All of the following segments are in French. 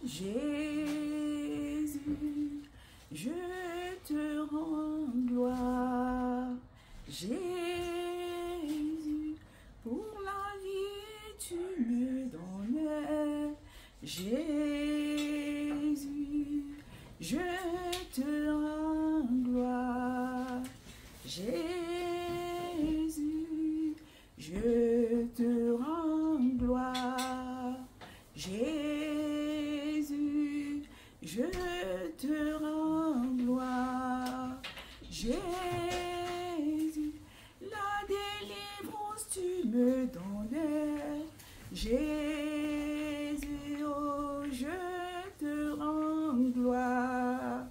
Jésus, je te rends gloire. Jésus, pour la vie tu me donnes. Jésus, je te rends gloire. Jésus, je te rends gloire. Jésus, je te rends gloire. Jésus, la délivrance tu me donnes. Jésus, oh, je te rends gloire.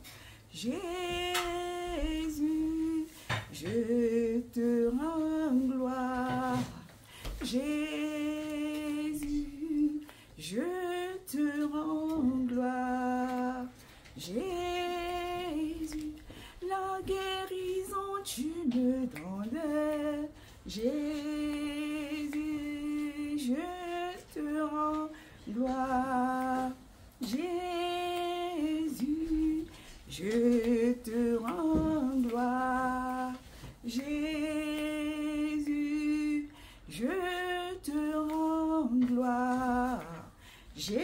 Jésus, je te rends gloire. Jésus, je te rends gloire. Jésus, la guérison tu me donnes. Jésus, je te rends gloire. Jésus, je te rends gloire. Jésus, je te rends gloire. Jésus,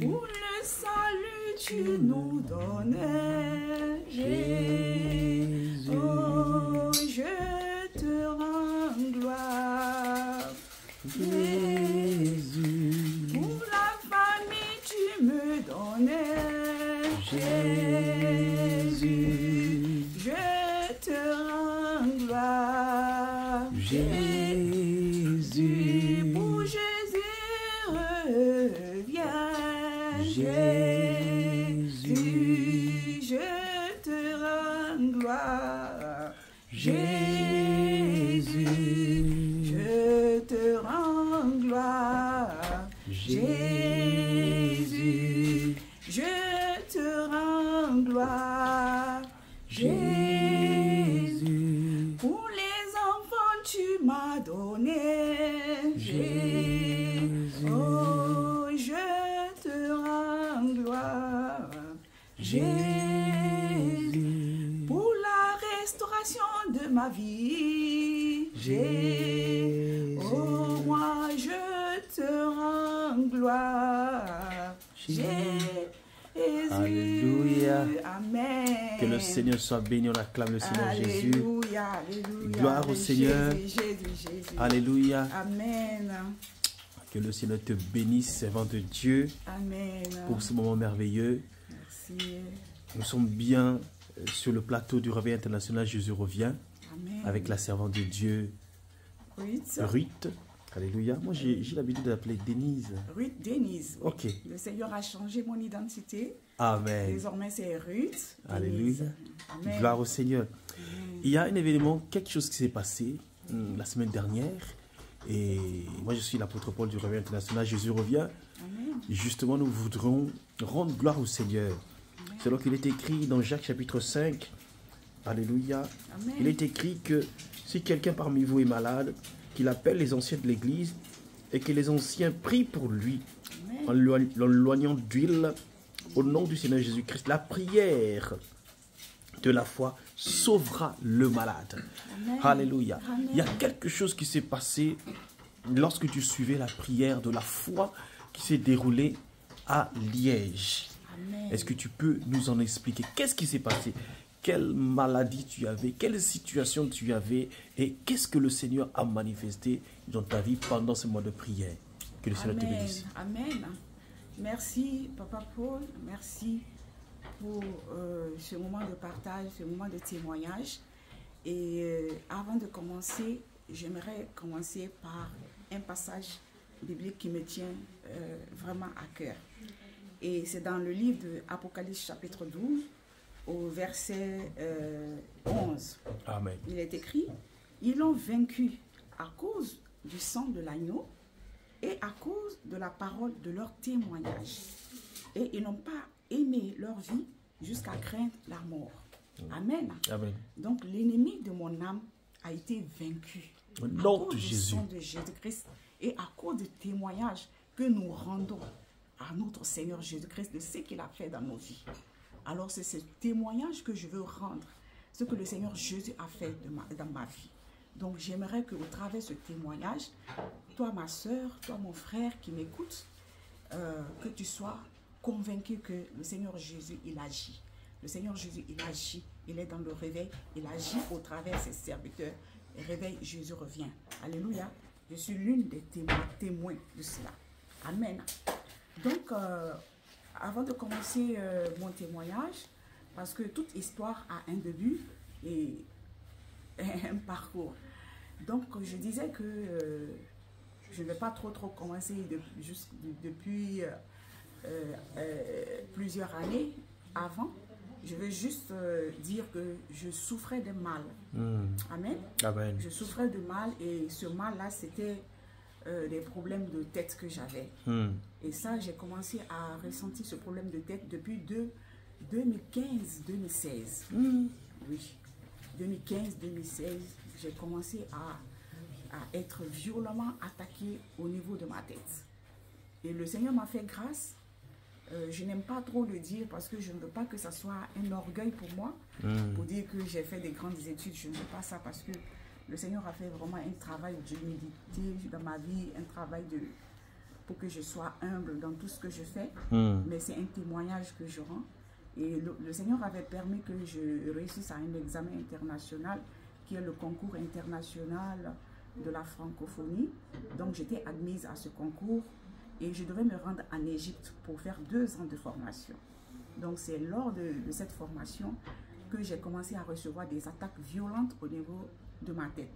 pour le salut tu nous donnes. Jésus, oh, je te rends gloire. Jésus, pour la famille tu me donnes. Jésus, je te rends gloire. Jésus, pour Jésus reviens. Jésus, je te rends gloire. Jésus, je te rends gloire. Jésus, je te rends gloire. Jésus, pour les enfants tu m'as donné. Jésus, oh, je te rends gloire. Jésus, pour la restauration de ma vie. Jésus, oh, moi je te rends gloire. Jésus, alléluia. Amen. Que le Seigneur soit béni, on acclame le Seigneur Jésus. Alléluia, alléluia. Gloire au Seigneur. Jésus. Alléluia. Amen. Que le Seigneur te bénisse, servant de Dieu, Amen. pour ce moment merveilleux. Merci. Nous sommes bien sur le plateau du Réveil international Jésus revient, Amen. avec la servante de Dieu, Ruth. Ruth. Alléluia. Moi, j'ai l'habitude d'appeler Denise. Ruth Denise. Oui. Ok. Le Seigneur a changé mon identité. Amen. Désormais, c'est Ruth. Alléluia. Denise. Amen. Gloire au Seigneur. Amen. Il y a un événement, quelque chose qui s'est passé la semaine dernière. Et moi, je suis l'apôtre Paul du Réveil international Jésus revient. Amen. Justement, nous voudrons rendre gloire au Seigneur. C'est donc qu'il est écrit dans Jacques chapitre 5. Alléluia. Amen. Il est écrit que si quelqu'un parmi vous est malade, qu'il appelle les anciens de l'église et que les anciens prient pour lui en l'éloignant d'huile au nom du Seigneur Jésus-Christ. La prière de la foi sauvera le malade. Amen. Alléluia. Amen. Il y a quelque chose qui s'est passé lorsque tu suivais la prière de la foi qui s'est déroulée à Liège. Amen. Est-ce que tu peux nous en expliquer? Qu'est-ce qui s'est passé? Quelle maladie tu avais? Quelle situation tu avais? Et qu'est-ce que le Seigneur a manifesté dans ta vie pendant ce mois de prière? Que le Seigneur te bénisse. Amen. Merci, Papa Paul. Merci pour ce moment de partage, ce moment de témoignage. Et avant de commencer, j'aimerais commencer par un passage biblique qui me tient vraiment à cœur. Et c'est dans le livre de Apocalypse chapitre 12, au verset 11. Amen. Il est écrit, ils l'ont vaincu à cause du sang de l'agneau et à cause de la parole de leur témoignage. Et ils n'ont pas aimé leur vie jusqu'à craindre la mort. Amen. Amen. Donc l'ennemi de mon âme a été vaincu. Au à nom cause de du Jésus. sang de Jésus-Christ et à cause du témoignage que nous rendons à notre Seigneur Jésus-Christ de ce qu'il a fait dans nos vies. Alors c'est ce témoignage que je veux rendre, ce que le Seigneur Jésus a fait dans ma vie. Donc j'aimerais qu'au travers de ce témoignage, toi ma soeur, toi mon frère qui m'écoute, que tu sois convaincu que le Seigneur Jésus, il agit. Le Seigneur Jésus, il agit. Il est dans le réveil. Il agit au travers de ses serviteurs. Et réveil, Jésus revient. Alléluia. Je suis l'une des témoins de cela. Amen. Donc, avant de commencer mon témoignage, parce que toute histoire a un début et un parcours. Donc, je disais que je ne vais pas trop commencer depuis plusieurs années avant. Je veux juste dire que je souffrais de mal. Amen. Amen. Je souffrais de mal et ce mal-là, c'était des problèmes de tête que j'avais. Et ça, j'ai commencé à ressentir ce problème de tête depuis 2015-2016. Oui, 2015-2016, j'ai commencé à être violemment attaqué au niveau de ma tête. Et le Seigneur m'a fait grâce. Je n'aime pas trop le dire parce que je ne veux pas que ça soit un orgueil pour moi, pour dire que j'ai fait des grandes études. Je ne veux pas ça parce que le Seigneur a fait vraiment un travail d'humilité dans ma vie, un travail pour que je sois humble dans tout ce que je fais. Mais c'est un témoignage que je rends. Et le Seigneur avait permis que je réussisse à un examen international qui est le concours international de la francophonie. Donc j'étais admise à ce concours et je devais me rendre en Égypte pour faire 2 ans de formation. Donc c'est lors de cette formation que j'ai commencé à recevoir des attaques violentes au niveau de ma tête,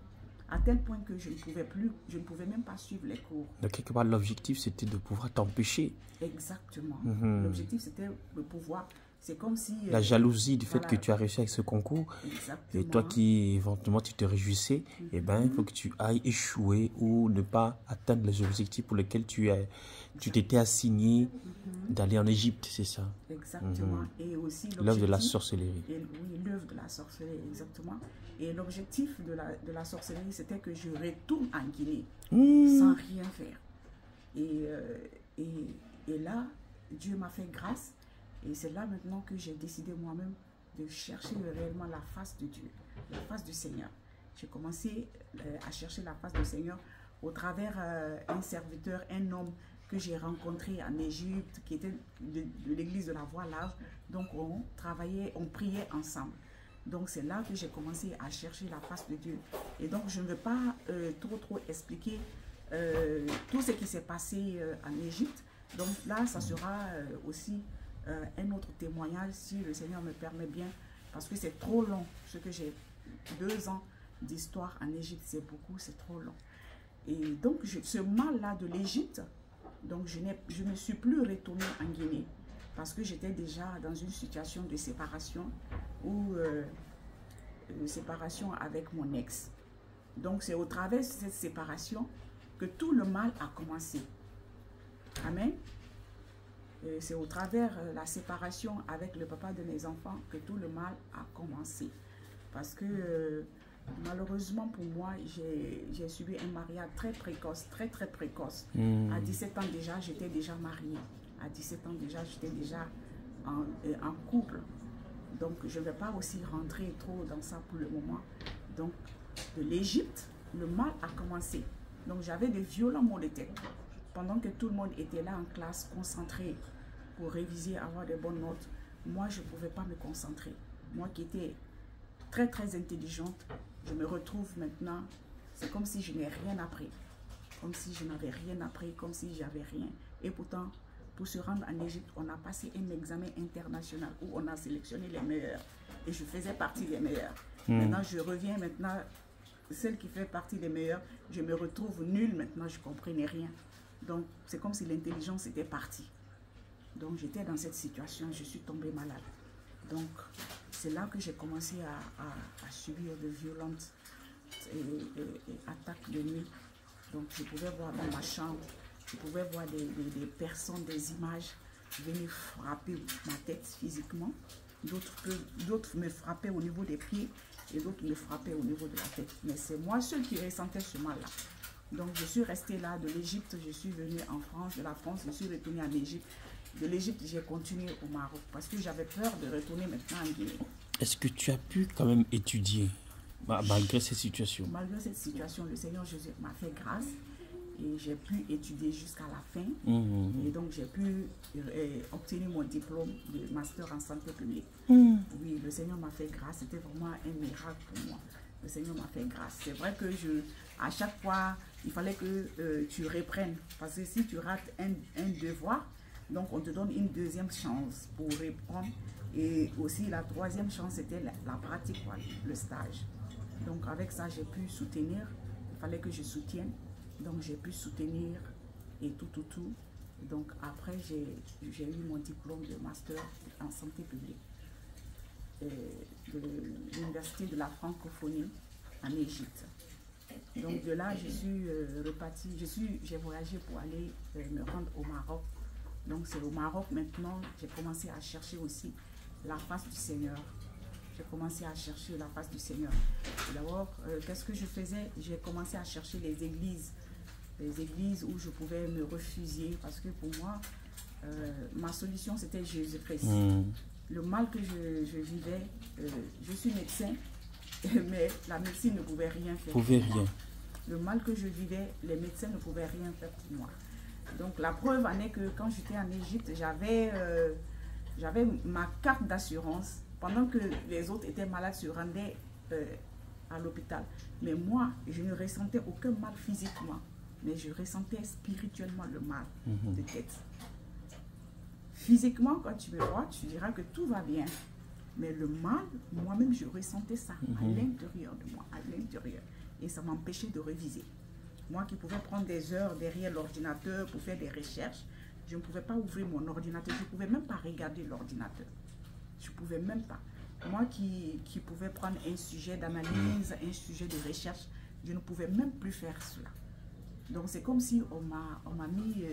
à tel point que je ne pouvais même pas suivre les cours. Donc quelque part l'objectif c'était de pouvoir t'empêcher. Exactement. L'objectif c'était de pouvoir. C'est comme si... la jalousie du fait que tu as réussi avec ce concours. Exactement. Et toi qui, éventuellement, tu te réjouissais, eh ben, il faut que tu ailles échouer ou ne pas atteindre les objectifs pour lesquels tu t'étais assigné d'aller en Égypte, c'est ça? Exactement. Et aussi l'œuvre de la sorcellerie. Oui, l'œuvre de la sorcellerie, exactement. Et l'objectif de la sorcellerie, c'était que je retourne en Guinée sans rien faire. Et là, Dieu m'a fait grâce. Et c'est là maintenant que j'ai décidé moi-même de chercher réellement la face de Dieu, la face du Seigneur. J'ai commencé à chercher la face du Seigneur au travers un serviteur, un homme que j'ai rencontré en Égypte, qui était de l'église de la Voie Large. Donc on priait ensemble. Donc c'est là que j'ai commencé à chercher la face de Dieu. Et donc je ne veux pas trop expliquer tout ce qui s'est passé en Égypte. Donc là, ça sera aussi un autre témoignage si le Seigneur me permet bien, parce que c'est trop long. Ce que j'ai 2 ans d'histoire en Égypte, c'est beaucoup, c'est trop long. Et donc ce mal-là de l'Égypte, donc je ne suis plus retournée en Guinée parce que j'étais déjà dans une situation de séparation ou séparation avec mon ex. Donc c'est au travers de cette séparation que tout le mal a commencé. Amen. C'est au travers de la séparation avec le papa de mes enfants que tout le mal a commencé. Parce que malheureusement pour moi, j'ai subi un mariage très précoce, très précoce. À 17 ans déjà, j'étais déjà mariée. À 17 ans déjà, j'étais déjà en couple. Donc je ne vais pas aussi rentrer trop dans ça pour le moment. Donc de l'Égypte, le mal a commencé. Donc j'avais des violents maux de tête. Pendant que tout le monde était là en classe, concentré pour réviser, avoir de bonnes notes, moi, je ne pouvais pas me concentrer. Moi qui étais très intelligente, je me retrouve maintenant, c'est comme si je n'ai rien appris. Comme si je n'avais rien appris, comme si j'avais rien. Et pourtant, pour se rendre en Égypte, on a passé un examen international où on a sélectionné les meilleurs. Et je faisais partie des meilleurs. Maintenant, je reviens maintenant, celle qui fait partie des meilleurs, je me retrouve nulle maintenant, je ne comprenais rien. Donc, c'est comme si l'intelligence était partie. Donc, j'étais dans cette situation, je suis tombée malade. Donc, c'est là que j'ai commencé à subir de violentes attaques de nuit. Donc, je pouvais voir dans ma chambre, je pouvais voir des personnes, des images venir frapper ma tête physiquement. D'autres me frappaient au niveau des pieds et d'autres me frappaient au niveau de la tête. Mais c'est moi seul qui ressentais ce mal-là. Donc je suis restée là. De l'Égypte, je suis venue en France. De la France, je suis retournée en Égypte. De l'Égypte, j'ai continué au Maroc parce que j'avais peur de retourner maintenant en Guinée. Est-ce que tu as pu quand même étudier malgré cette situation? Malgré cette situation, le Seigneur Jésus m'a fait grâce et j'ai pu étudier jusqu'à la fin. Et donc j'ai pu obtenir mon diplôme de master en santé publique. Oui, le Seigneur m'a fait grâce. C'était vraiment un miracle pour moi. Le Seigneur m'a fait grâce. C'est vrai que à chaque fois, il fallait que tu reprennes. Parce que si tu rates un devoir, donc on te donne une deuxième chance pour reprendre. Et aussi la troisième chance, c'était la pratique, quoi, le stage. Donc avec ça, j'ai pu soutenir. Il fallait que je soutienne. Donc j'ai pu soutenir et tout. Donc après, j'ai eu mon diplôme de master en santé publique de l'Université de la francophonie en Égypte. Donc de là, je suis repartie, j'ai voyagé pour aller me rendre au Maroc. Donc c'est au Maroc maintenant, j'ai commencé à chercher aussi la face du Seigneur. J'ai commencé à chercher la face du Seigneur. D'abord, qu'est-ce que je faisais? J'ai commencé à chercher les églises où je pouvais me refuser parce que pour moi, ma solution c'était Jésus-Christ. Le mal que je vivais, je suis médecin, mais la médecine ne pouvait rien faire. Le mal que je vivais, les médecins ne pouvaient rien faire pour moi. Donc la preuve en est que quand j'étais en Égypte, j'avais ma carte d'assurance. Pendant que les autres étaient malades, se rendaient à l'hôpital. Mais moi, je ne ressentais aucun mal physiquement, mais je ressentais spirituellement le mal de tête. Physiquement, quand tu me vois, tu diras que tout va bien. Mais le mal, moi-même, je ressentais ça à l'intérieur de moi, à l'intérieur. Et ça m'empêchait de réviser. Moi qui pouvais prendre des heures derrière l'ordinateur pour faire des recherches, je ne pouvais pas ouvrir mon ordinateur, je ne pouvais même pas regarder l'ordinateur. Je ne pouvais même pas. Moi qui pouvais prendre un sujet d'analyse, un sujet de recherche, je ne pouvais même plus faire cela. Donc c'est comme si on m'a mis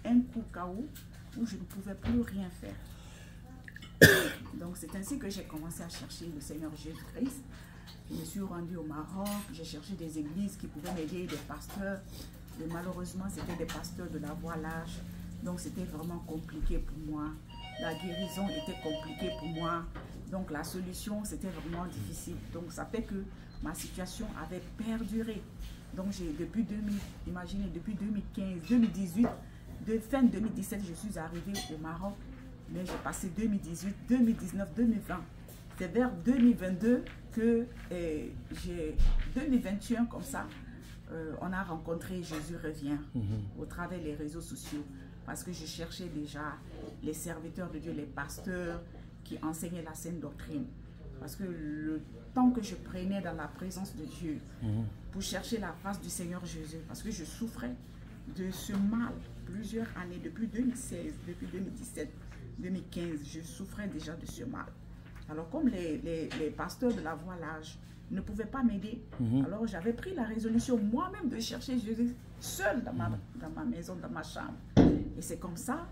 un coup KO où je ne pouvais plus rien faire. Donc c'est ainsi que j'ai commencé à chercher le Seigneur Jésus-Christ. Je me suis rendue au Maroc, j'ai cherché des églises qui pouvaient m'aider, des pasteurs. Mais malheureusement, c'était des pasteurs de la voie large. Donc c'était vraiment compliqué pour moi. La guérison était compliquée pour moi. Donc la solution, c'était vraiment difficile. Donc ça fait que ma situation avait perduré. Donc depuis 2015, 2018, fin 2017, je suis arrivée au Maroc. Mais j'ai passé 2018, 2019, 2020. C'est vers 2022 que 2021 comme ça, on a rencontré Jésus revient au travers des réseaux sociaux. Parce que je cherchais déjà les serviteurs de Dieu, les pasteurs qui enseignaient la saine doctrine. Parce que le temps que je prenais dans la présence de Dieu pour chercher la face du Seigneur Jésus, parce que je souffrais de ce mal plusieurs années, depuis 2016, depuis 2017, 2015, je souffrais déjà de ce mal. Alors comme les pasteurs de la voie large ne pouvaient pas m'aider, alors j'avais pris la résolution moi-même de chercher Jésus seul dans ma maison, dans ma chambre. Et c'est comme ça,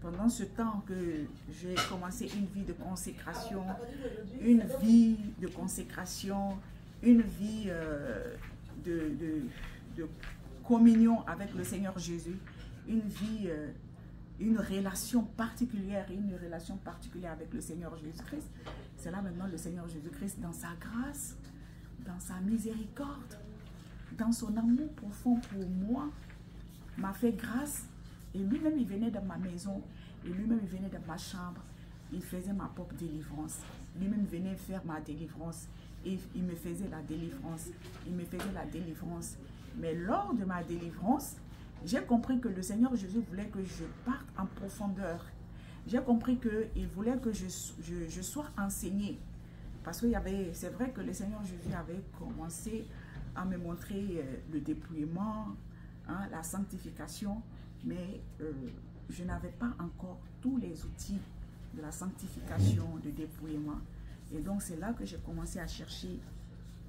pendant ce temps que j'ai commencé une vie de consécration, une vie de communion avec le Seigneur Jésus, une relation particulière avec le Seigneur Jésus-Christ. C'est là maintenant le Seigneur Jésus-Christ, dans sa grâce, dans sa miséricorde, dans son amour profond pour moi, m'a fait grâce. Et lui-même, il venait dans ma maison, et lui-même, il venait dans ma chambre. Il faisait ma propre délivrance. Lui-même venait faire ma délivrance. Et il me faisait la délivrance. Mais lors de ma délivrance, j'ai compris que le Seigneur Jésus voulait que je parte en profondeur. J'ai compris qu'il voulait que je sois enseignée. Parce que c'est vrai que le Seigneur Jésus avait commencé à me montrer le dépouillement, la sanctification, mais je n'avais pas encore tous les outils de la sanctification, de dépouillement. Et donc c'est là que j'ai commencé à chercher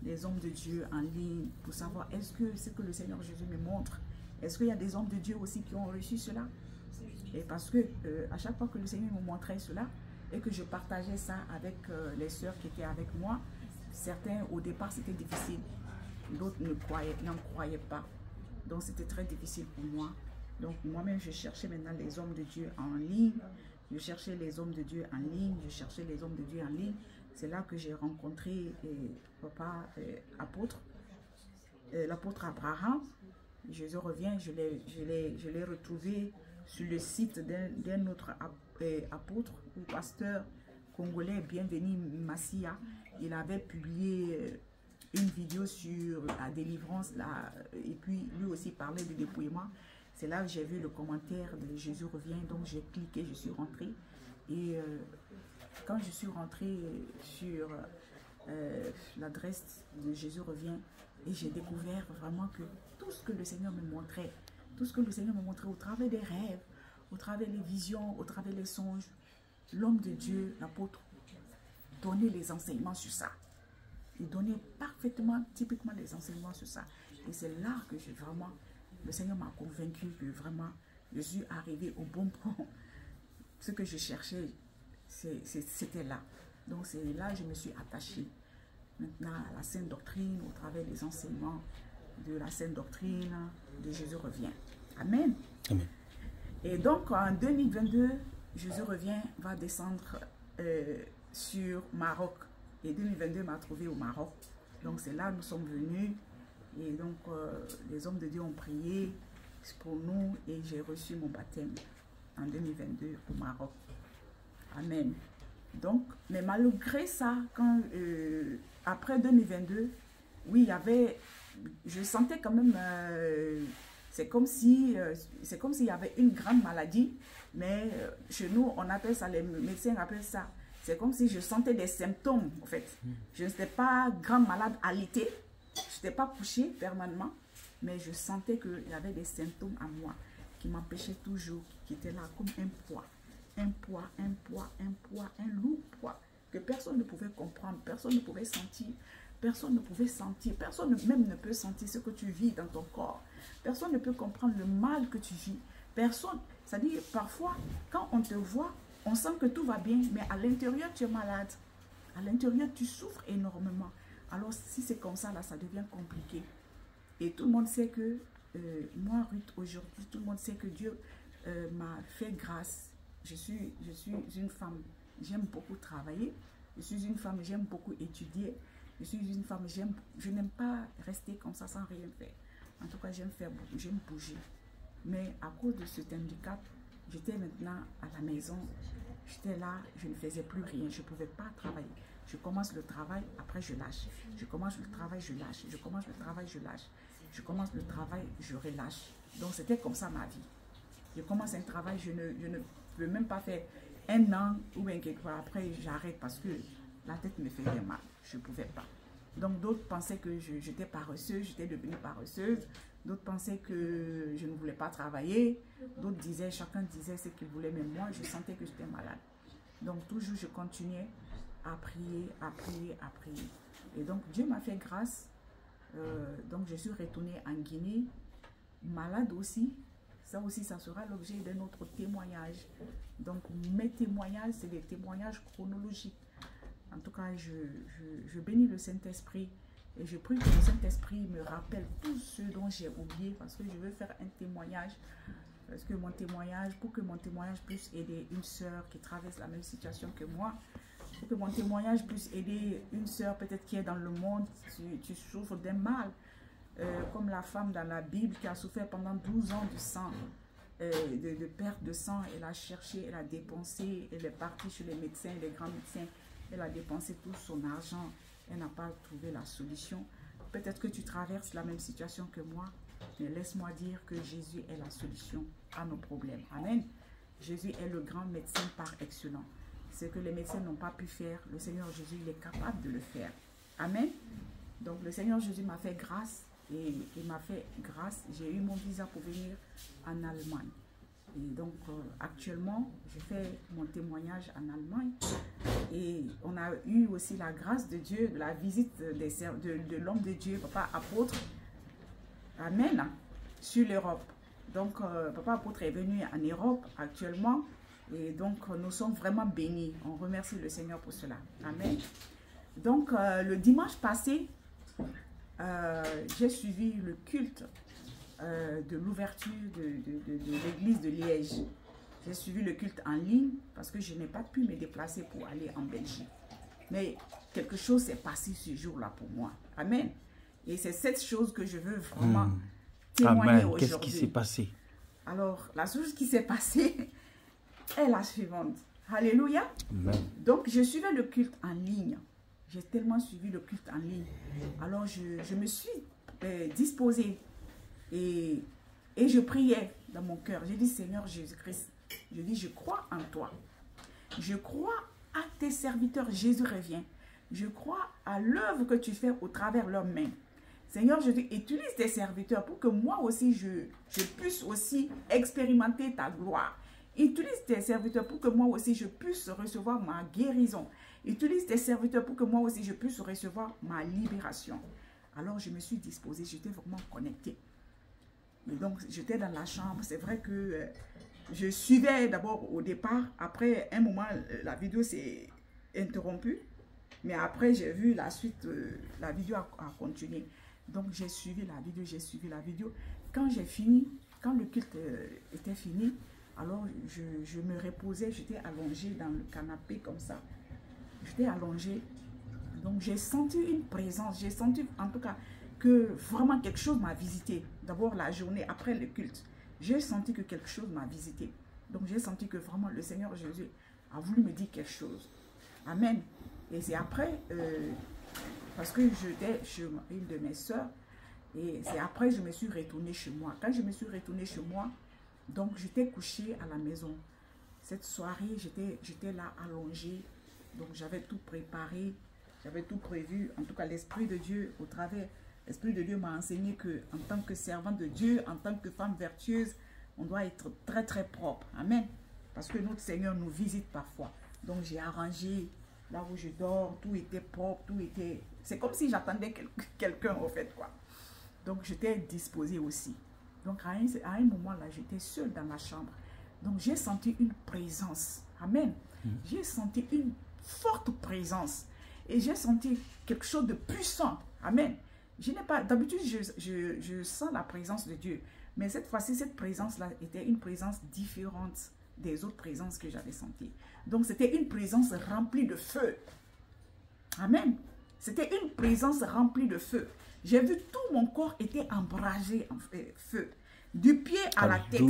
des hommes de Dieu en ligne pour savoir est-ce que ce que le Seigneur Jésus me montre, est-ce qu'il y a des hommes de Dieu aussi qui ont reçu cela? Et parce que à chaque fois que le Seigneur me montrait cela et que je partageais ça avec les sœurs qui étaient avec moi, certains au départ c'était difficile. d'autres n'en croyaient pas. Donc c'était très difficile pour moi. Donc moi-même, je cherchais maintenant les hommes de Dieu en ligne. Je cherchais les hommes de Dieu en ligne. Je cherchais les hommes de Dieu en ligne. C'est là que j'ai rencontré papa apôtre, l'apôtre Abraham. Jésus revient, je l'ai retrouvé sur le site d'un autre apôtre ou pasteur congolais, Bienvenu Massia. Il avait publié une vidéo sur la délivrance là, et puis lui aussi parlait du dépouillement. C'est là que j'ai vu le commentaire de Jésus revient, donc j'ai cliqué, je suis rentrée. Et quand je suis rentrée sur l'adresse de Jésus revient, et j'ai découvert vraiment que tout ce que le Seigneur me montrait, tout ce que le Seigneur me montrait au travers des rêves, au travers des visions, au travers des songes, l'homme de Dieu, l'apôtre, donnait les enseignements sur ça. Il donnait parfaitement, typiquement les enseignements sur ça. Et c'est là que j'ai vraiment, le Seigneur m'a convaincu que vraiment, je suis arrivé au bon point. Ce que je cherchais, c'était là. Donc c'est là que je me suis attachée maintenant à la Sainte Doctrine, au travers des enseignements de la Sainte Doctrine de Jésus revient. Amen. Amen. Et donc en 2022, Jésus revient va descendre sur Maroc. Et 2022 m'a trouvé au Maroc. Donc c'est là que nous sommes venus. Et donc les hommes de Dieu ont prié pour nous et j'ai reçu mon baptême en 2022 au Maroc. Amen. Donc, mais malgré ça, quand après 2022, oui, il y avait, je sentais quand même, c'est comme s'il y avait une grande maladie, mais chez nous, on appelle ça, les médecins appellent ça, c'est comme si je sentais des symptômes, en fait. Je n'étais pas grande malade alitée, je n'étais pas couchée permanemment, mais je sentais qu'il y avait des symptômes à moi qui m'empêchaient toujours, qui étaient là comme un poids. Un poids, un lourd poids que personne ne pouvait comprendre, personne ne pouvait sentir, personne même ne peut sentir ce que tu vis dans ton corps. Personne ne peut comprendre le mal que tu vis. Personne, c'est-à-dire parfois, quand on te voit, on sent que tout va bien, mais à l'intérieur, tu es malade. À l'intérieur, tu souffres énormément. Alors, si c'est comme ça, là, ça devient compliqué. Et tout le monde sait que, moi, Ruth, aujourd'hui, tout le monde sait que Dieu m'a fait grâce. Je suis une femme, j'aime beaucoup travailler. Je suis une femme, j'aime beaucoup étudier. Je suis une femme, je n'aime pas rester comme ça sans rien faire. En tout cas, j'aime bouger. Mais à cause de cet handicap, j'étais maintenant à la maison. J'étais là, je ne faisais plus rien. Je ne pouvais pas travailler. Je commence le travail, après je lâche. Je commence le travail, je lâche. Je commence le travail, je lâche. Je commence le travail, je relâche. Donc c'était comme ça ma vie. Je commence un travail, je ne peux même pas faire un an ou bien quelque part. Après, j'arrête parce que la tête me faisait mal. Je ne pouvais pas. Donc, d'autres pensaient que j'étais paresseuse, j'étais devenue paresseuse. D'autres pensaient que je ne voulais pas travailler. D'autres disaient, chacun disait ce qu'il voulait, mais moi, je sentais que j'étais malade. Donc, toujours, je continuais à prier, à prier, à prier. Et donc, Dieu m'a fait grâce. Donc, je suis retournée en Guinée, malade aussi. Ça aussi, ça sera l'objet d'un autre témoignage. Donc, mes témoignages, c'est des témoignages chronologiques. En tout cas, je bénis le Saint-Esprit et je prie que le Saint-Esprit me rappelle tout ce dont j'ai oublié parce que je veux faire un témoignage. Parce que mon témoignage, pour que mon témoignage puisse aider une sœur qui traverse la même situation que moi, pour que mon témoignage puisse aider une sœur peut-être qui est dans le monde, tu souffres d'un mal. Comme la femme dans la Bible qui a souffert pendant 12 ans de sang, de perte de sang. Elle a cherché, elle a dépensé, elle est partie chez les médecins, les grands médecins. Elle a dépensé tout son argent. Elle n'a pas trouvé la solution. Peut-être que tu traverses la même situation que moi, mais laisse-moi dire que Jésus est la solution à nos problèmes. Amen. Jésus est le grand médecin par excellence. Ce que les médecins n'ont pas pu faire, le Seigneur Jésus, il est capable de le faire. Amen. Donc le Seigneur Jésus m'a fait grâce. Et il m'a fait grâce, j'ai eu mon visa pour venir en Allemagne. Et donc actuellement, je fais mon témoignage en Allemagne. Et on a eu aussi la grâce de Dieu, de la visite de l'homme de Dieu, papa apôtre, amen, sur l'Europe. Donc papa apôtre est venu en Europe actuellement. Et donc nous sommes vraiment bénis. On remercie le Seigneur pour cela. Amen. Donc le dimanche passé, j'ai suivi le culte de l'ouverture de l'église de Liège. J'ai suivi le culte en ligne parce que je n'ai pas pu me déplacer pour aller en Belgique. Mais quelque chose s'est passé ce jour-là pour moi. Amen. Et c'est cette chose que je veux vraiment témoigner aujourd'hui. Qu'est-ce qui s'est passé? Alors, la chose qui s'est passée est la suivante. Alléluia. Amen. Donc, je suivais le culte en ligne. J'ai tellement suivi le culte en ligne. Alors, je me suis disposée et je priais dans mon cœur. J'ai dit, Seigneur Jésus-Christ, je dis, je crois en toi. Je crois à tes serviteurs. Jésus revient. Je crois à l'œuvre que tu fais au travers de leurs mains. Seigneur, je dis, utilise tes serviteurs pour que moi aussi, je puisse aussi expérimenter ta gloire. Utilise tes serviteurs pour que moi aussi, je puisse recevoir ma guérison. Utilise tes serviteurs pour que moi aussi, je puisse recevoir ma libération. Alors, je me suis disposée, j'étais vraiment connectée. Mais donc, j'étais dans la chambre. C'est vrai que je suivais d'abord au départ. Après, un moment, la vidéo s'est interrompue. Mais après, j'ai vu la suite, la vidéo a continué. Donc, j'ai suivi la vidéo. Quand j'ai fini, quand le culte était fini, alors je me reposais, j'étais allongée dans le canapé comme ça. J'étais allongée. Donc, j'ai senti une présence. J'ai senti en tout cas que vraiment quelque chose m'a visité. D'abord, la journée après le culte, j'ai senti que quelque chose m'a visité. Donc, j'ai senti que vraiment le Seigneur Jésus a voulu me dire quelque chose. Amen. Et c'est après, parce que j'étais chez une de mes soeurs, et c'est après que je me suis retournée chez moi. Quand je me suis retournée chez moi, donc j'étais couchée à la maison. Cette soirée, j'étais là allongée, donc j'avais tout préparé, j'avais tout prévu. En tout cas, l'Esprit de Dieu, au travers, l'Esprit de Dieu m'a enseigné que en tant que servante de Dieu, en tant que femme vertueuse, on doit être très très propre. Amen. Parce que notre Seigneur nous visite parfois. Donc j'ai arrangé là où je dors, tout était propre, tout était... C'est comme si j'attendais quelqu'un, au fait, quoi. Donc, j'étais disposée aussi. Donc, à un moment, là, j'étais seule dans ma chambre. Donc, j'ai senti une présence. Amen. J'ai senti une forte présence. Et j'ai senti quelque chose de puissant. Amen. Je n'ai pas... D'habitude, je sens la présence de Dieu. Mais cette fois-ci, cette présence-là était une présence différente des autres présences que j'avais senties. Donc, c'était une présence remplie de feu. Amen. C'était une présence remplie de feu. J'ai vu tout mon corps était embrasé en feu. Du pied à la tête.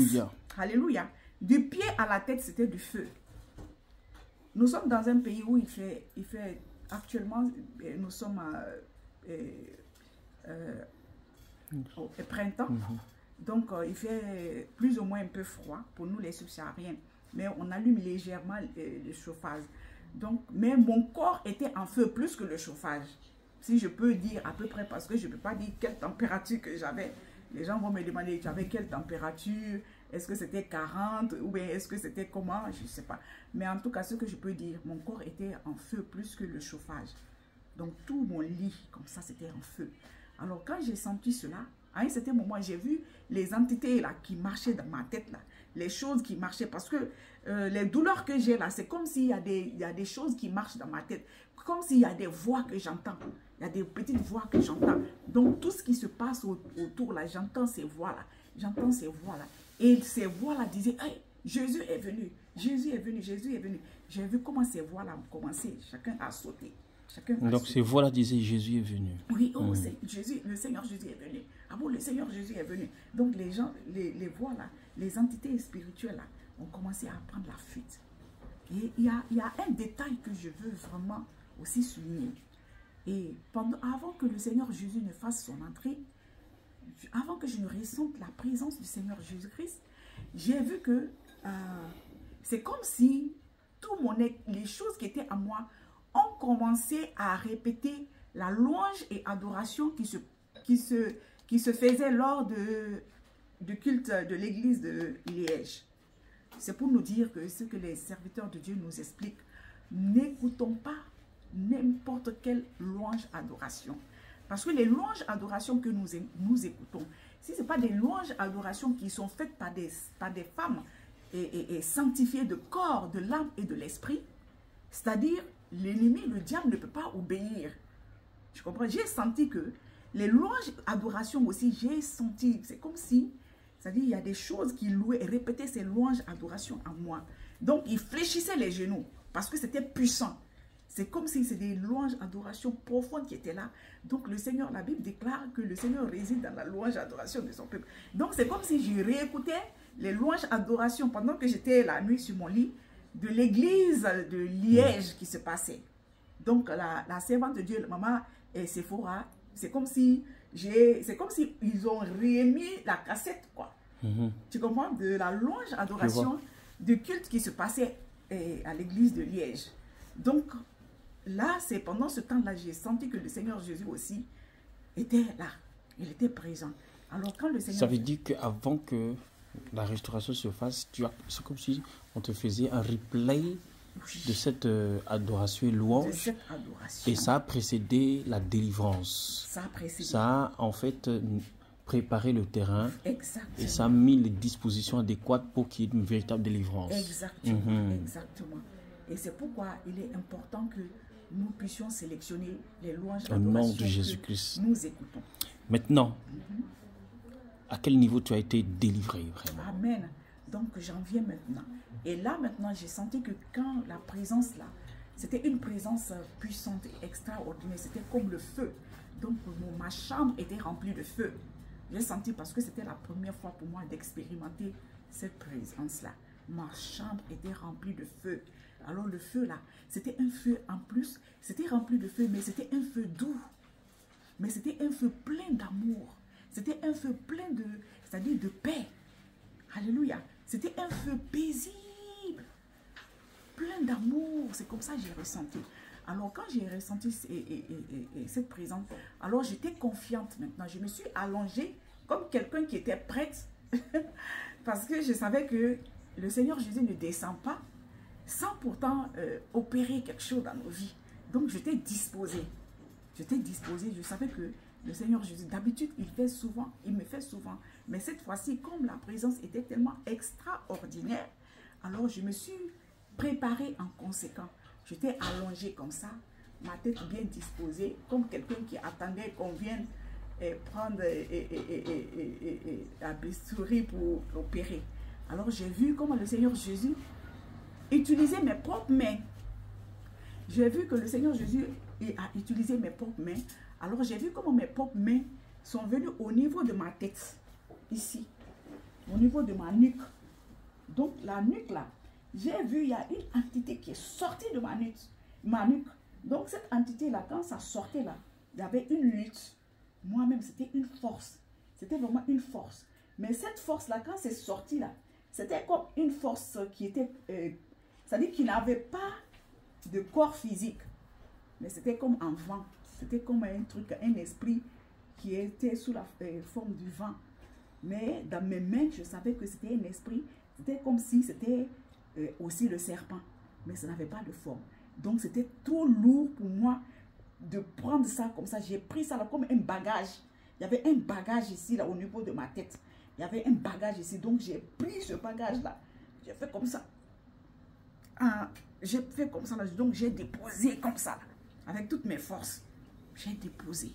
Alléluia. Du pied à la tête, c'était du feu. Nous sommes dans un pays où il fait actuellement, nous sommes au printemps. Donc, il fait plus ou moins un peu froid pour nous les subsahariens. Mais on allume légèrement le chauffage. Donc, mais mon corps était en feu plus que le chauffage. Si je peux dire à peu près, parce que je ne peux pas dire quelle température que j'avais. Les gens vont me demander, tu avais quelle température? Est-ce que c'était 40? Ou bien est-ce que c'était comment? Je ne sais pas. Mais en tout cas, ce que je peux dire, mon corps était en feu plus que le chauffage. Donc, tout mon lit, comme ça, c'était en feu. Alors, quand j'ai senti cela, à un certain moment, j'ai vu les entités là qui marchaient dans ma tête là, les choses qui marchaient parce que les douleurs que j'ai là, c'est comme s'il y a des choses qui marchent dans ma tête, comme s'il y a des voix que j'entends, il y a des petites voix que j'entends. Donc tout ce qui se passe autour là, j'entends ces voix là, et ces voix là disaient, hey, Jésus est venu, Jésus est venu, Jésus est venu. J'ai vu comment ces voix là ont commencé, chacun a sauté. Donc ces voix-là disaient Jésus est venu. Oui, oh, le Seigneur Jésus est venu. Ah bon, le Seigneur Jésus est venu. Donc les gens, les voix là, les entités spirituelles là, ont commencé à prendre la fuite. Et il y a un détail que je veux vraiment aussi souligner. Et avant que le Seigneur Jésus ne fasse son entrée, avant que je ne ressente la présence du Seigneur Jésus-Christ, j'ai vu que c'est comme si les choses qui étaient à moi ont commencé à répéter la louange et adoration qui se faisait lors du culte de l'église de Liège. C'est pour nous dire que ce que les serviteurs de Dieu nous expliquent, n'écoutons pas n'importe quelle louange adoration. Parce que les louanges adoration que nous écoutons, si ce n'est pas des louanges adoration qui sont faites par des femmes et sanctifiées de corps, de l'âme et de l'esprit, c'est-à-dire l'ennemi, le diable ne peut pas obéir. Je comprends. J'ai senti que Les louanges, adoration aussi, j'ai senti, c'est comme si, c'est-à-dire il y a des choses qui louaient et répétaient ces louanges, adoration à moi. Donc, il fléchissait les genoux parce que c'était puissant. C'est comme si c'est des louanges, adoration profondes qui étaient là. Donc, le Seigneur, la Bible déclare que le Seigneur réside dans la louange, adoration de son peuple. Donc, c'est comme si je réécoutais les louanges, adoration pendant que j'étais la nuit sur mon lit de l'église de Liège qui se passait. Donc, la servante de Dieu, maman et Sephora, c'est comme si ils ont remis la cassette, quoi. Tu comprends? De la louange, adoration, du culte qui se passait à l'église de Liège. Donc, là, c'est pendant ce temps-là, j'ai senti que le Seigneur Jésus aussi était là. Il était présent. Alors, quand le Seigneur... Ça veut dire qu'avant que la restauration se fasse, c'est comme si on te faisait un replay de cette adoration et louange. De cette adoration. Et ça a précédé la délivrance. Ça a précédé. Ça a en fait préparé le terrain. Exactement. Et ça a mis les dispositions adéquates pour qu'il y ait une véritable délivrance. Exactement. Exactement. Et c'est pourquoi il est important que nous puissions sélectionner les louanges au nom de Jésus-Christ. Nous écoutons. Maintenant, à quel niveau tu as été délivré vraiment? Amen. Donc j'en viens maintenant. Et là maintenant, j'ai senti que quand la présence là, c'était une présence puissante et extraordinaire. C'était comme le feu. Donc ma chambre était remplie de feu. J'ai senti parce que c'était la première fois pour moi d'expérimenter cette présence-là. Ma chambre était remplie de feu. Alors le feu là, c'était un feu en plus, c'était rempli de feu, mais c'était un feu doux. Mais c'était un feu plein d'amour. C'était un feu plein de, c'est-à-dire de paix. Alléluia. C'était un feu paisible, plein d'amour. C'est comme ça que j'ai ressenti. Alors quand j'ai ressenti cette présence, alors j'étais confiante maintenant. Je me suis allongée comme quelqu'un qui était prête. Parce que je savais que le Seigneur Jésus ne descend pas sans pourtant opérer quelque chose dans nos vies. Donc j'étais disposée. J'étais disposée. Je savais que le Seigneur Jésus, d'habitude, il me fait souvent. Mais cette fois-ci, comme la présence était tellement extraordinaire, alors je me suis préparée en conséquent. J'étais allongée comme ça, ma tête bien disposée, comme quelqu'un qui attendait qu'on vienne prendre la bistouri pour l'opérer. Alors j'ai vu comment le Seigneur Jésus utilisait mes propres mains. J'ai vu que le Seigneur Jésus a utilisé mes propres mains. Alors j'ai vu comment mes propres mains sont venues au niveau de ma tête, ici, au niveau de ma nuque. Donc la nuque là, j'ai vu il y a une entité qui est sortie de ma nuque. Donc cette entité là, quand ça sortait là, il y avait une lutte. Moi-même, c'était une force. C'était vraiment une force. Mais cette force là, quand c'est sorti là, c'était comme une force qui était, c'est-à-dire qu'il n'avait pas de corps physique. Mais c'était comme un vent. C'était comme un truc, un esprit qui était sous la forme du vent. Mais dans mes mains, je savais que c'était un esprit. C'était comme si c'était aussi le serpent. Mais ça n'avait pas de forme. Donc c'était trop lourd pour moi de prendre ça comme ça. J'ai pris ça là comme un bagage. Il y avait un bagage ici, là, au niveau de ma tête. Il y avait un bagage ici. Donc j'ai pris ce bagage-là. J'ai fait comme ça. J'ai fait comme ça. Là. Donc j'ai déposé comme ça. Là, avec toutes mes forces. J'ai déposé.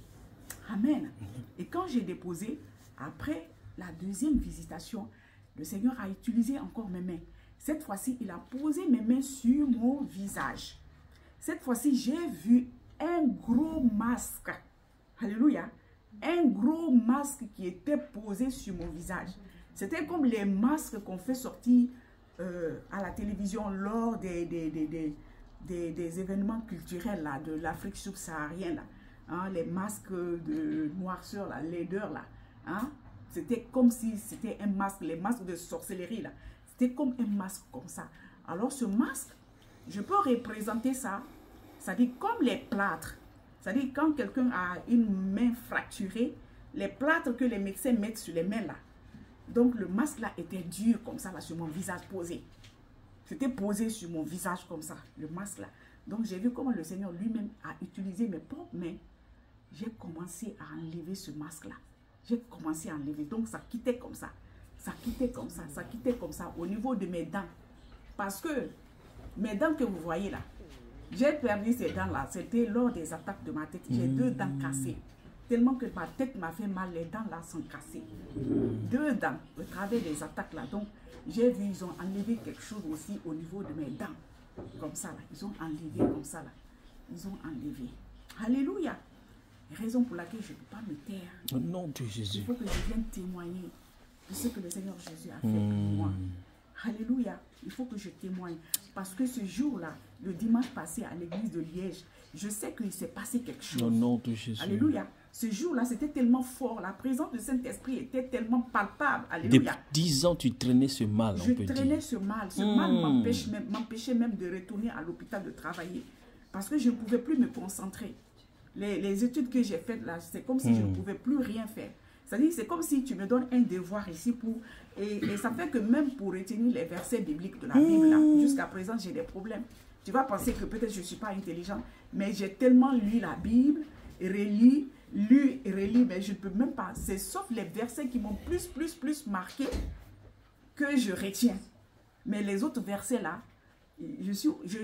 Amen. Et quand j'ai déposé, après la deuxième visitation, le Seigneur a utilisé encore mes mains. Cette fois-ci, il a posé mes mains sur mon visage. Cette fois-ci, j'ai vu un gros masque. Alléluia. Un gros masque qui était posé sur mon visage. C'était comme les masques qu'on fait sortir à la télévision lors des événements culturels là, de l'Afrique subsaharienne. Hein, les masques de noirceur, la laideur là. Hein? C'était comme si c'était un masque, les masques de sorcellerie là. C'était comme un masque comme ça. Alors ce masque, je peux représenter ça, c'est-à-dire comme les plâtres. C'est-à-dire quand quelqu'un a une main fracturée, les plâtres que les médecins mettent sur les mains là. Donc le masque là était dur comme ça là sur mon visage posé. C'était posé sur mon visage comme ça, le masque là. Donc j'ai vu comment le Seigneur lui-même a utilisé mes propres mains. J'ai commencé à enlever ce masque là. J'ai commencé à enlever. Donc ça quittait comme ça. Ça quittait comme ça. Ça quittait comme ça au niveau de mes dents. Parce que mes dents que vous voyez là, j'ai perdu ces dents là. C'était lors des attaques de ma tête. J'ai deux dents cassées. tellement que ma tête m'a fait mal, les dents là sont cassées. 2 dents, au travers des attaques là. Donc, j'ai vu, ils ont enlevé quelque chose aussi au niveau de mes dents. Comme ça là, ils ont enlevé comme ça là. Ils ont enlevé. Alléluia. Raison pour laquelle je ne peux pas me taire. Au nom de Jésus. Il faut que je vienne témoigner de ce que le Seigneur Jésus a fait pour moi. Alléluia. Il faut que je témoigne. Parce que ce jour-là, le dimanche passé à l'église de Liège, je sais qu'il s'est passé quelque chose. Au nom de Jésus. Alléluia. Ce jour-là, c'était tellement fort. La présence du Saint-Esprit était tellement palpable. Alléluia. Depuis 10 ans, tu traînais ce mal, Je traînais ce mal. Ce mal m'empêchait même de retourner à l'hôpital de travailler. Parce que je ne pouvais plus me concentrer. Les études que j'ai faites là, c'est comme si je ne pouvais plus rien faire. C'est-à-dire, c'est comme si tu me donnes un devoir ici pour... Et ça fait que même pour retenir les versets bibliques de la Bible, là, jusqu'à présent, j'ai des problèmes. Tu vas penser que peut-être je ne suis pas intelligent, mais j'ai tellement lu la Bible, lu et relu, mais je ne peux même pas. C'est sauf les versets qui m'ont plus marqué que je retiens. Mais les autres versets là, je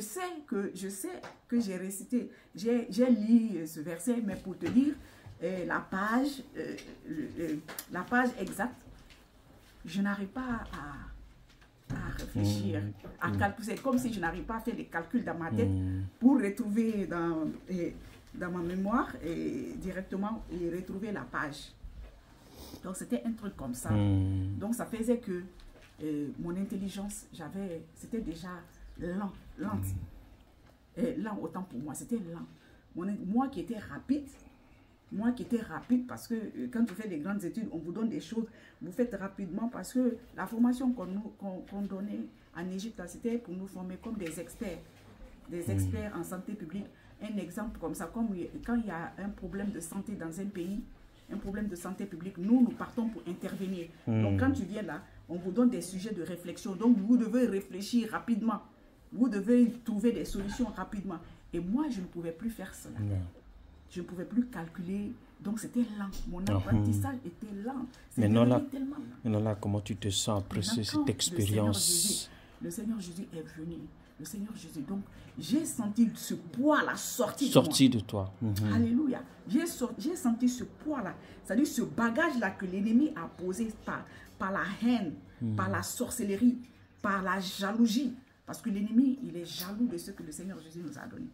sais que j'ai récité, j'ai lu ce verset, mais pour te dire, la page exacte, je n'arrive pas à réfléchir, à calculer. C'est comme si je n'arrive pas à faire des calculs dans ma tête pour retrouver dans ma mémoire et directement retrouver la page. Donc c'était un truc comme ça. Donc ça faisait que mon intelligence, c'était déjà lent. Lent autant pour moi, c'était lent. Moi qui étais rapide, parce que quand tu fais des grandes études, on vous donne des choses, vous faites rapidement parce que la formation qu'on donnait en Égypte, c'était pour nous former comme des experts en santé publique. Un exemple comme ça, comme quand il y a un problème de santé dans un pays, un problème de santé publique, nous partons pour intervenir. Donc quand tu viens là, on vous donne des sujets de réflexion. Donc vous devez réfléchir rapidement. Vous devez trouver des solutions rapidement. Et moi, je ne pouvais plus faire cela. Je ne pouvais plus calculer. Donc c'était lent. Mon apprentissage était lent. Maintenant là, comment tu te sens après cette expérience? Le Seigneur Jésus est venu. Le Seigneur Jésus. Donc j'ai senti ce poids-là sortir de toi. Alléluia. J'ai senti ce poids-là. C'est-à-dire ce bagage-là que l'ennemi a posé par la haine, par la sorcellerie, par la jalousie. Parce que l'ennemi, il est jaloux de ce que le Seigneur Jésus nous a donné.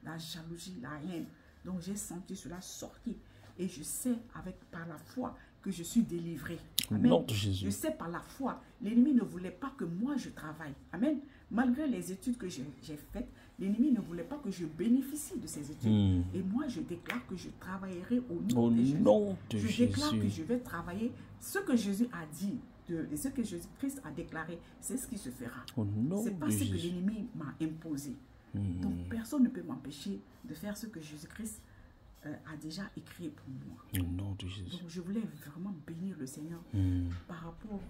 La jalousie, la haine. Donc j'ai senti cela sortir. Et je sais par la foi que je suis délivré. Amen. Nom de Jésus. Je sais par la foi. L'ennemi ne voulait pas que moi je travaille. Amen. Malgré les études que j'ai faites, l'ennemi ne voulait pas que je bénéficie de ces études. Et moi je déclare que je travaillerai au nom de Jésus. Je déclare que je vais travailler ce que Jésus a dit. Et ce que Jésus-Christ a déclaré, c'est ce qui se fera. C'est pas ce que l'ennemi m'a imposé. Donc personne ne peut m'empêcher de faire ce que Jésus-Christ a déjà écrit pour moi. Au nom de Jésus. Donc je voulais vraiment bénir le Seigneur par rapport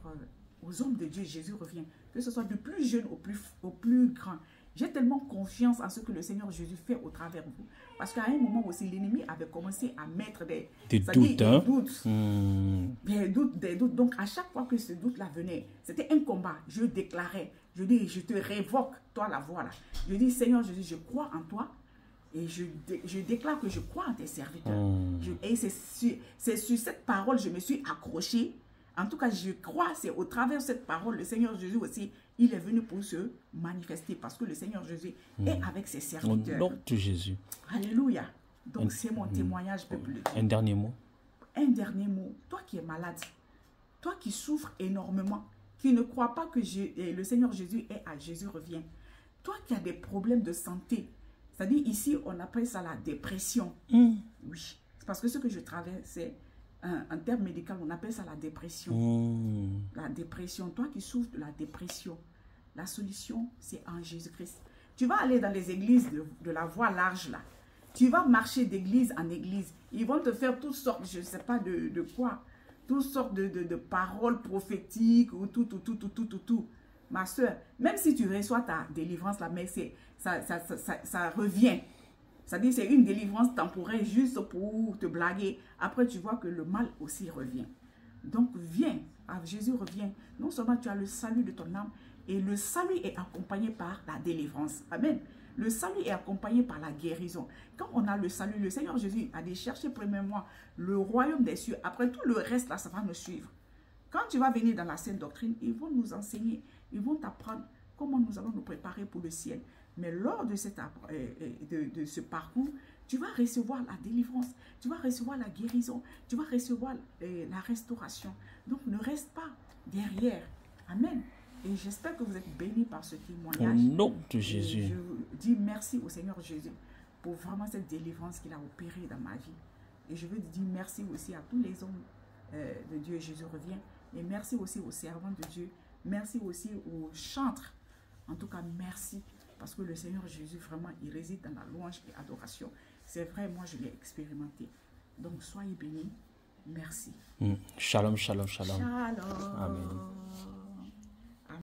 aux hommes de Dieu. Jésus revient, que ce soit du plus jeune au plus grand. J'ai tellement confiance en ce que le Seigneur Jésus fait au travers de vous. Parce qu'à un moment aussi, l'ennemi avait commencé à mettre des doutes. Des doutes. Donc, à chaque fois que ce doute-là venait, c'était un combat. Je déclarais, je dis, je te révoque, toi la voix là. Je dis, Seigneur Jésus, je crois en toi. Et je déclare que je crois en tes serviteurs. Et c'est sur cette parole que je me suis accrochée. En tout cas, je crois, c'est au travers de cette parole, le Seigneur Jésus aussi, il est venu pour se manifester parce que le Seigneur Jésus est avec ses serviteurs. Au nom de Jésus. Alléluia. Donc, c'est mon témoignage, peuple de Dieu. Un dernier mot. Un dernier mot. Toi qui es malade, toi qui souffres énormément, qui ne crois pas que le Seigneur Jésus est à Jésus revient. Toi qui as des problèmes de santé, c'est-à-dire ici, on appelle ça la dépression. Oui. C'est parce que ce que je traverse, c'est en termes médicaux, on appelle ça la dépression. La dépression. Toi qui souffres de la dépression, la solution, c'est en Jésus-Christ. Tu vas aller dans les églises de la voie large, là. Tu vas marcher d'église en église. Ils vont te faire toutes sortes, je ne sais pas de quoi, toutes sortes de paroles prophétiques ou tout. Ma soeur, même si tu reçois ta délivrance, là, mais ça revient. C'est-à-dire c'est une délivrance temporaire juste pour te blaguer. Après, tu vois que le mal aussi revient. Donc, viens. Jésus revient. Non seulement tu as le salut de ton âme, et le salut est accompagné par la délivrance. Amen. Le salut est accompagné par la guérison. Quand on a le salut, le Seigneur Jésus a dit chercher premièrement le royaume des cieux. Après tout le reste, là, ça va nous suivre. Quand tu vas venir dans la sainte doctrine, ils vont nous enseigner, ils vont t'apprendre comment nous allons nous préparer pour le ciel. Mais lors de ce parcours, tu vas recevoir la délivrance, tu vas recevoir la guérison, tu vas recevoir la restauration. Donc ne reste pas derrière. Amen. Et j'espère que vous êtes bénis par ce témoignage. Au nom de Jésus. Et je dis merci au Seigneur Jésus pour vraiment cette délivrance qu'il a opérée dans ma vie. Et je veux dire merci aussi à tous les hommes de Dieu. Jésus revient. Et merci aussi aux servants de Dieu. Merci aussi aux chantres. En tout cas, merci. Parce que le Seigneur Jésus, vraiment, il réside dans la louange et adoration. C'est vrai, moi, je l'ai expérimenté. Donc, soyez bénis. Merci. Shalom, shalom, shalom. Shalom. Amen.